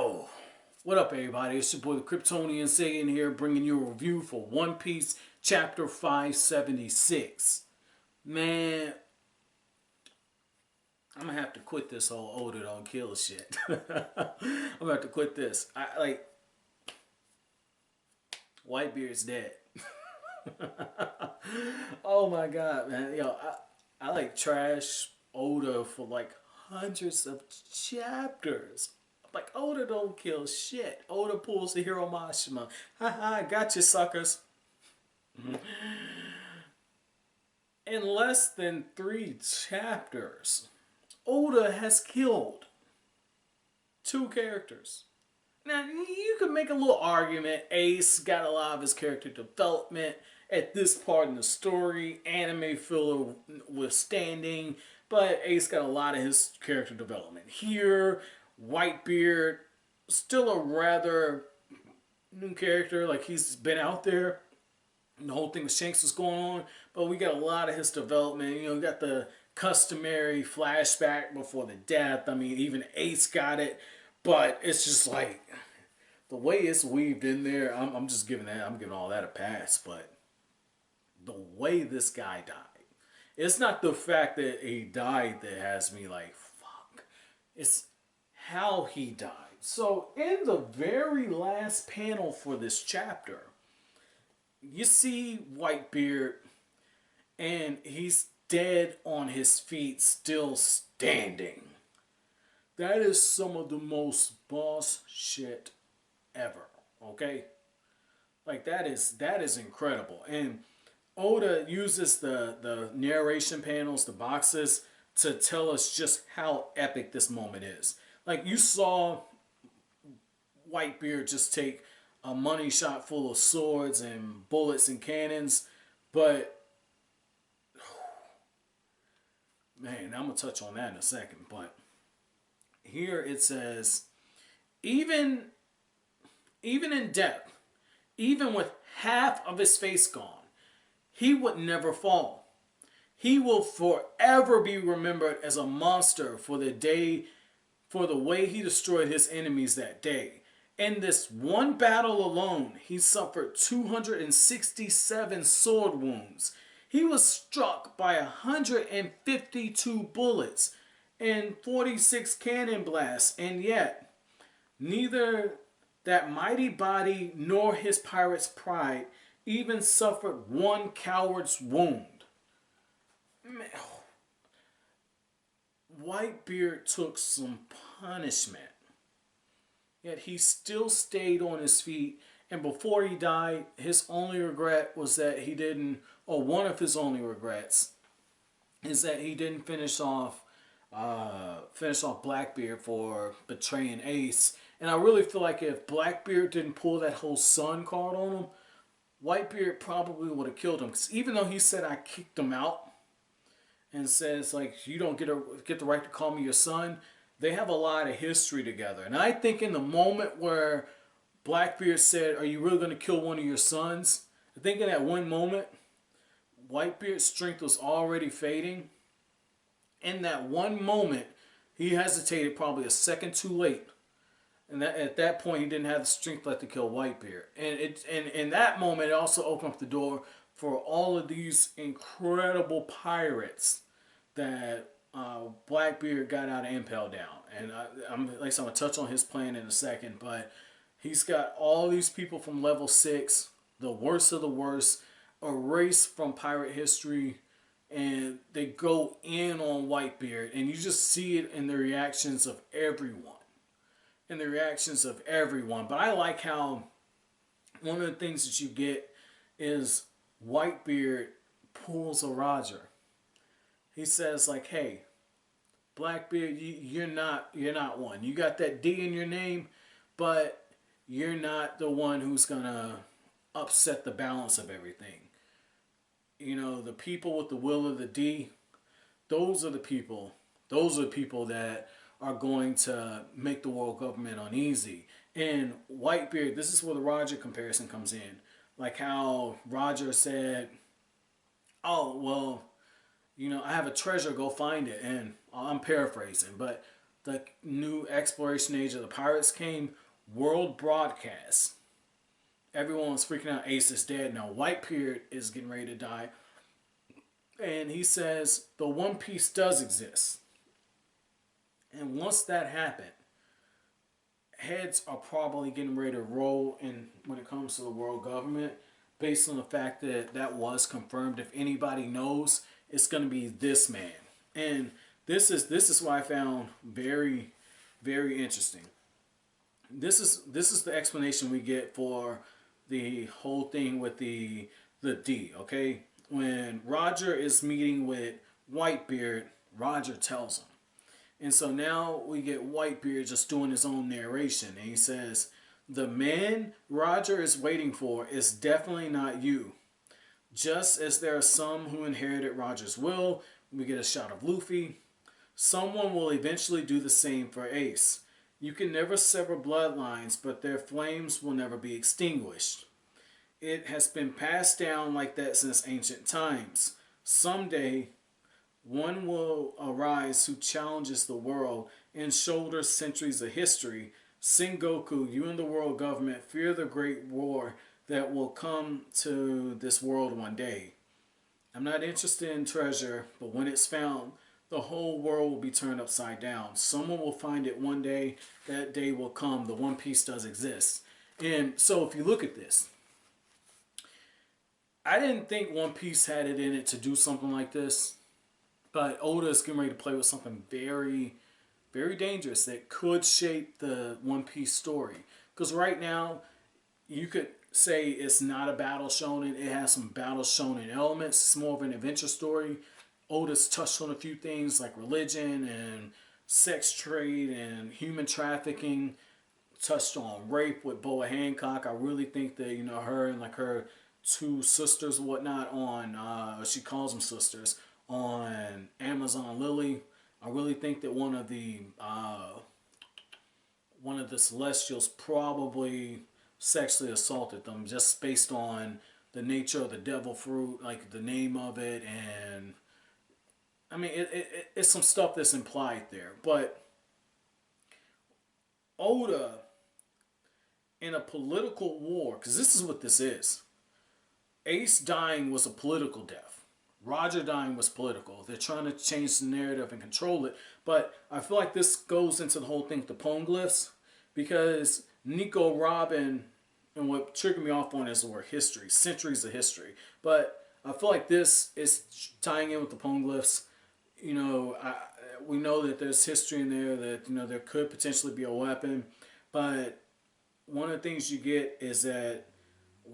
Yo, what up everybody? It's your boy the Kryptonian saying here, bringing you a review for One Piece Chapter 576. Man, I'm gonna have to quit this whole Oda don't kill shit. I'm gonna have to quit this. Whitebeard's dead. Oh my god, man. Yo, I like trash Oda for like hundreds of chapters. Like, Oda don't kill shit. Oda pulls the hero Mashima. Haha, got you suckers. In less than 3 chapters, Oda has killed 2 characters. Now, you could make a little argument. Ace got a lot of his character development at this part in the story. Anime filler withstanding. But Ace got a lot of his character development here. Whitebeard, still a rather new character. Like, he's been out there. And the whole thing with Shanks was going on. But we got a lot of his development. You know, we got the customary flashback before the death. I mean, even Ace got it. But it's just like, the way it's weaved in there, I'm just giving that, I'm giving all that a pass. But the way this guy died, it's not the fact that he died that has me like, fuck. It's how he died. So in the very last panel for this chapter, you see Whitebeard and he's dead on his feet, still standing. That is some of the most boss shit ever. Okay? Like, that is incredible. And Oda uses the narration panels, the boxes, to tell us just how epic this moment is. Like, you saw Whitebeard just take a money shot full of swords and bullets and cannons, but man, I'm gonna touch on that in a second. But here it says, even in death, even with half of his face gone, he would never fall. He will forever be remembered as a monster for the way he destroyed his enemies that day. In this one battle alone, he suffered 267 sword wounds. He was struck by 152 bullets and 46 cannon blasts, and yet neither that mighty body nor his pirate's pride even suffered one coward's wound. Man, Whitebeard took some punishment, yet he still stayed on his feet. And before he died, his only regret was that he didn't, or one of his only regrets, is that he didn't finish off Blackbeard for betraying Ace. And I really feel like if Blackbeard didn't pull that whole son card on him, Whitebeard probably would have killed him. Because even though he said I kicked him out, and says like, you don't get the right to call me your son, they have a lot of history together. And I think in the moment where Blackbeard said, are you really going to kill one of your sons? I think in that one moment, Whitebeard's strength was already fading. In that one moment, he hesitated probably a second too late. And at that point, he didn't have the strength left to kill Whitebeard. And in that moment, it also opened up the door for all of these incredible pirates that Blackbeard got out of Impel Down. And I'm going to touch on his plan in a second, but he's got all these people from level 6, the worst of the worst, erased from pirate history, and they go in on Whitebeard, and you just see it in the reactions of everyone. But I like how one of the things that you get is Whitebeard pulls a Roger. He says like, hey, Blackbeard, you're not one. You got that D in your name, but you're not the one who's gonna upset the balance of everything. You know, the people with the will of the D, those are the people that are going to make the world government uneasy. And Whitebeard, this is where the Roger comparison comes in. Like how Roger said, oh, well, you know, I have a treasure, go find it. And I'm paraphrasing, but the new exploration age of the pirates came, world broadcast. Everyone was freaking out. Ace is dead. Now Whitebeard is getting ready to die. And he says the One Piece does exist. And once that happened, heads are probably getting ready to roll in when it comes to the world government, based on the fact that that was confirmed. If anybody knows, it's going to be this man. And this is what I found very, very interesting. This is the explanation we get for the whole thing with the D. Okay, when Roger is meeting with Whitebeard, Roger tells him. And so now we get Whitebeard just doing his own narration. And he says, the man Roger is waiting for is definitely not you. Just as there are some who inherited Roger's will, we get a shot of Luffy. Someone will eventually do the same for Ace. You can never sever bloodlines, but their flames will never be extinguished. It has been passed down like that since ancient times. Someday, one will arise who challenges the world and shoulders centuries of history. Sengoku, you and the world government fear the great war that will come to this world one day. I'm not interested in treasure, but when it's found, the whole world will be turned upside down. Someone will find it one day. That day will come. The One Piece does exist. And so if you look at this, I didn't think One Piece had it in it to do something like this. But Oda is getting ready to play with something very, very dangerous that could shape the One Piece story. Because right now, you could say it's not a battle shonen. It has some battle shonen elements. It's more of an adventure story. Oda's touched on a few things like religion and sex trade and human trafficking. Touched on rape with Boa Hancock. I really think that, you know, her and like her two sisters and whatnot on, she calls them sisters, on Amazon Lily. I really think that one of the Celestials probably sexually assaulted them, just based on the nature of the devil fruit, like the name of it, and I mean it's some stuff that's implied there. But Oda, in a political war, because this is what this is. Ace dying was a political death. Roger dying was political. They're trying to change the narrative and control it. But I feel like this goes into the whole thing with the poneglyphs. Because Nico Robin, and what triggered me off on is the word history. Centuries of history. But I feel like this is tying in with the poneglyphs. You know, we know that there's history in there that, you know, there could potentially be a weapon. But one of the things you get is that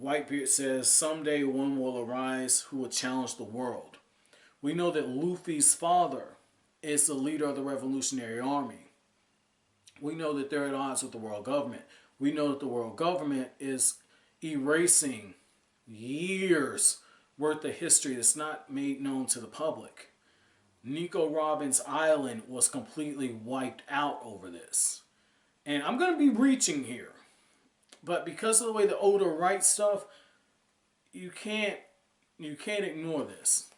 Whitebeard says, someday one will arise who will challenge the world. We know that Luffy's father is the leader of the Revolutionary Army. We know that they're at odds with the world government. We know that the world government is erasing years worth of history that's not made known to the public. Nico Robin's island was completely wiped out over this. And I'm going to be reaching here. But because of the way the Oda writes stuff, you can't ignore this.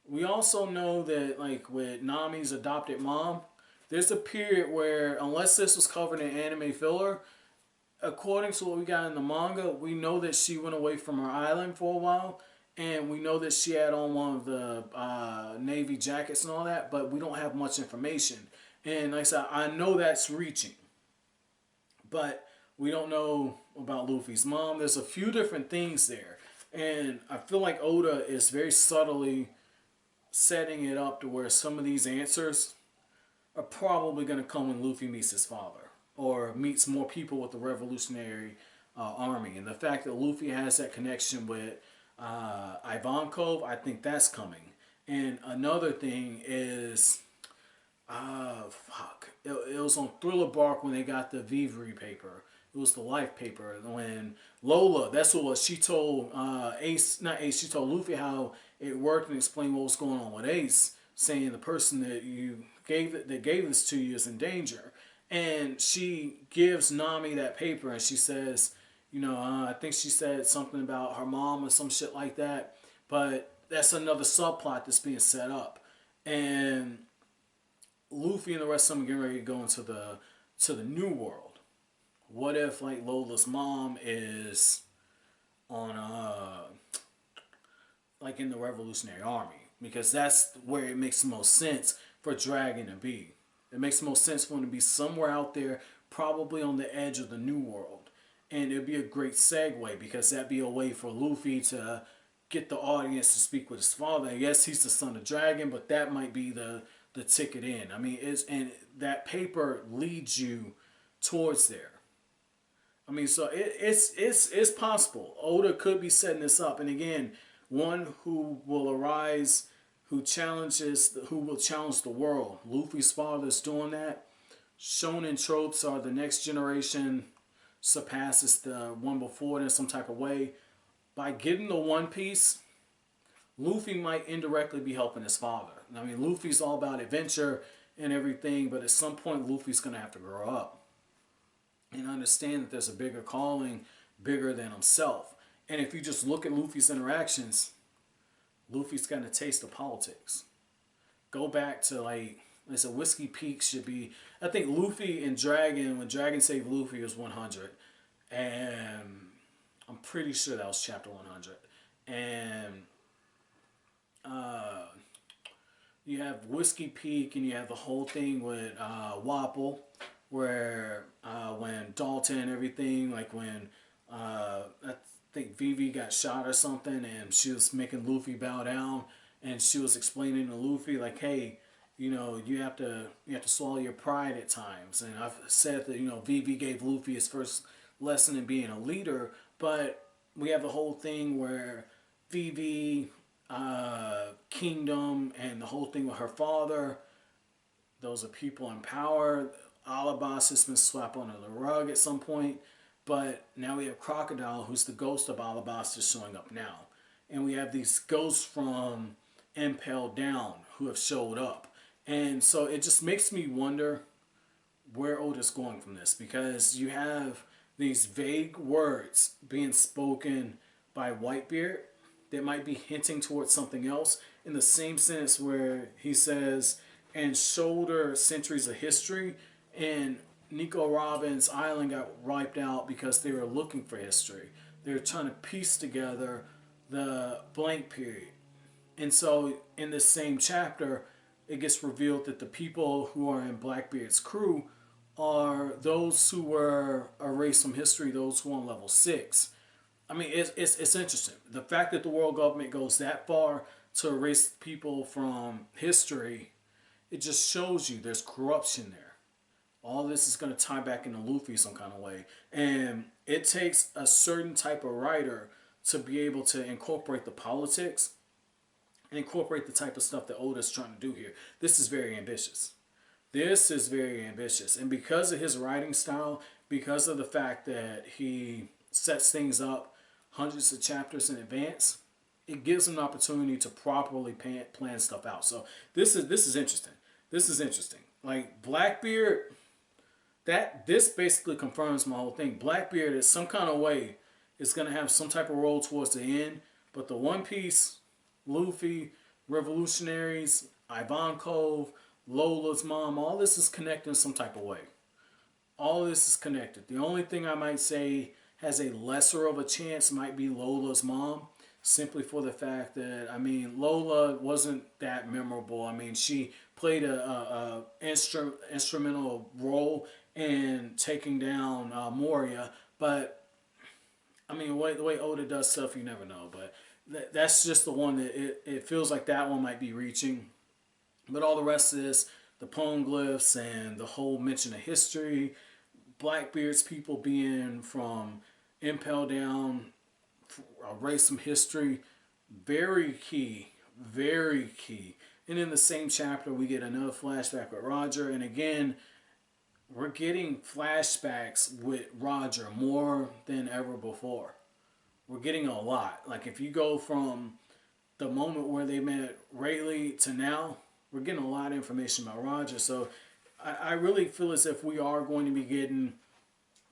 We also know that, like, with Nami's adopted mom, there's a period where, unless this was covered in anime filler, according to what we got in the manga, we know that she went away from her island for a while, and we know that she had on one of the navy jackets and all that, but we don't have much information. And like I said, I know that's reaching, but we don't know about Luffy's mom. There's a few different things there. And I feel like Oda is very subtly setting it up to where some of these answers are probably going to come when Luffy meets his father. Or meets more people with the Revolutionary Army. And the fact that Luffy has that connection with Ivankov, I think that's coming. And another thing is... It was on Thriller Bark when they got the Vivre paper. It was the life paper when Lola, that's what she told she told Luffy how it worked and explained what was going on with Ace, saying the person that gave this to you is in danger. And she gives Nami that paper and she says, you know, I think she said something about her mom or some shit like that. But that's another subplot that's being set up. And Luffy and the rest of them getting ready to go into the new world. What if like Lola's mom is on like in the Revolutionary Army? Because that's where it makes the most sense for Dragon to be. It makes the most sense for him to be somewhere out there, probably on the edge of the new world. And it'd be a great segue because that'd be a way for Luffy to get the audience to speak with his father. Yes, he's the son of Dragon, but that might be the ticket in. I mean, and that paper leads you towards there. I mean, so it's possible. Oda could be setting this up, and again, one who will arise, who will challenge the world. Luffy's father is doing that. Shonen tropes are the next generation surpasses the one before in some type of way. By getting the One Piece, Luffy might indirectly be helping his father. I mean, Luffy's all about adventure and everything, but at some point, Luffy's going to have to grow up and understand that there's a bigger calling, bigger than himself. And if you just look at Luffy's interactions, Luffy's got a taste of politics. Go back to like I said, Whiskey Peak should be. I think Luffy and Dragon, when Dragon saved Luffy, was 100, and I'm pretty sure that was chapter 100. And you have Whiskey Peak, and you have the whole thing with Wapple, where when Dalton and everything, like when I think Vivi got shot or something, and she was making Luffy bow down, and she was explaining to Luffy like, hey, you know, you have to swallow your pride at times. And I've said that, you know, Vivi gave Luffy his first lesson in being a leader, but we have the whole thing where Vivi, Kingdom, and the whole thing with her father, those are people in power. Alabasta has been swept under the rug at some point, but now we have Crocodile, who's the ghost of Alabasta, showing up now. And we have these ghosts from Impelled Down who have showed up. And so it just makes me wonder where Oda's going from this, because you have these vague words being spoken by Whitebeard that might be hinting towards something else in the same sentence where he says, and shoulder centuries of history, and Nico Robin's island got wiped out because they were looking for history. They were trying to piece together the blank period. And so in this same chapter, it gets revealed that the people who are in Blackbeard's crew are those who were erased from history, those who are on level 6. I mean, it's interesting. The fact that the world government goes that far to erase people from history, it just shows you there's corruption there. All this is going to tie back into Luffy some kind of way. And it takes a certain type of writer to be able to incorporate the politics and incorporate the type of stuff that Oda's trying to do here. This is very ambitious. This is very ambitious. And because of his writing style, because of the fact that he sets things up hundreds of chapters in advance, it gives him an opportunity to properly plan stuff out. So this is interesting. This is interesting. Like Blackbeard, this basically confirms my whole thing. Blackbeard is some kind of way is going to have some type of role towards the end, but the One Piece, Luffy, Revolutionaries, Ivankov, Lola's mom, all this is connected in some type of way. All this is connected. The only thing I might say has a lesser of a chance might be Lola's mom, simply for the fact that, I mean, Lola wasn't that memorable. I mean, she played a instrumental role in taking down Moria, but I mean, the way Oda does stuff, you never know. But that's just the one that it feels like that one might be reaching. But all the rest of this, the poneglyphs and the whole mention of history, Blackbeard's people being from Impel Down, erase some history, very key, very key. And in the same chapter, we get another flashback with Roger. And again, we're getting flashbacks with Roger more than ever before. We're getting a lot. Like if you go from the moment where they met Rayleigh to now, we're getting a lot of information about Roger. So I really feel as if we are going to be getting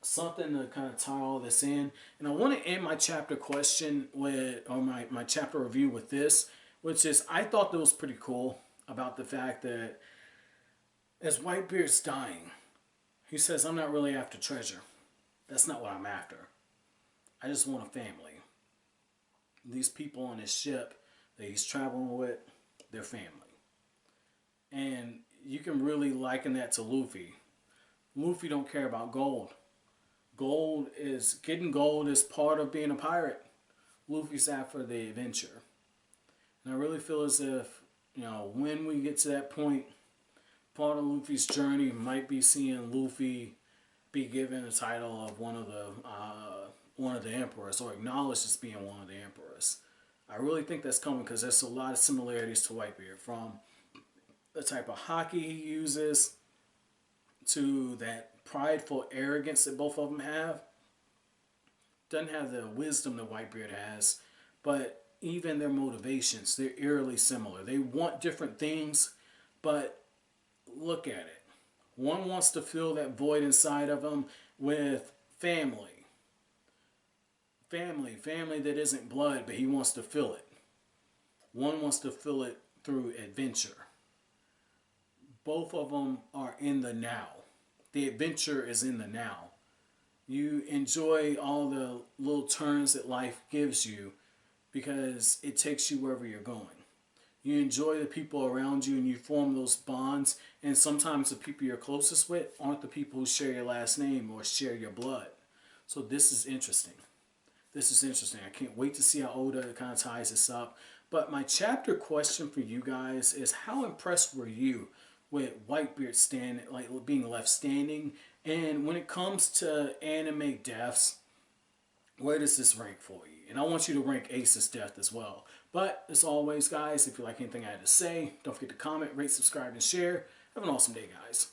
something to kind of tie all this in. And I want to end my chapter question with, or my chapter review with this, which is I thought that was pretty cool about the fact that As Whitebeard's dying, he says, I'm not really after treasure. That's not what I'm after. I just want a family. These people on his ship that he's traveling with, they're family. And you can really liken that to Luffy. Luffy don't care about gold. Getting gold is part of being a pirate. Luffy's after the adventure. And I really feel as if, when we get to that point, part of Luffy's journey might be seeing Luffy be given the title of one of the emperors, or acknowledged as being one of the emperors. I really think that's coming because there's a lot of similarities to Whitebeard, from the type of hockey he uses to that prideful arrogance that both of them have. Doesn't have the wisdom that Whitebeard has, but even their motivations, they're eerily similar. They want different things, but look at it. One wants to fill that void inside of them with family. Family that isn't blood, but he wants to fill it. One wants to fill it through adventure. Both of them are in the now. The adventure is in the now. You enjoy all the little turns that life gives you because it takes you wherever you're going. You enjoy the people around you and you form those bonds. And sometimes the people you're closest with aren't the people who share your last name or share your blood. So this is interesting. I can't wait to see how Oda kind of ties this up. But my chapter question for you guys is, how impressed were you with Whitebeard being left standing? And when it comes to anime deaths, where does this rank for you? And I want you to rank Ace's death as well. But as always, guys, if you like anything I had to say, don't forget to comment, rate, subscribe, and share. Have an awesome day, guys.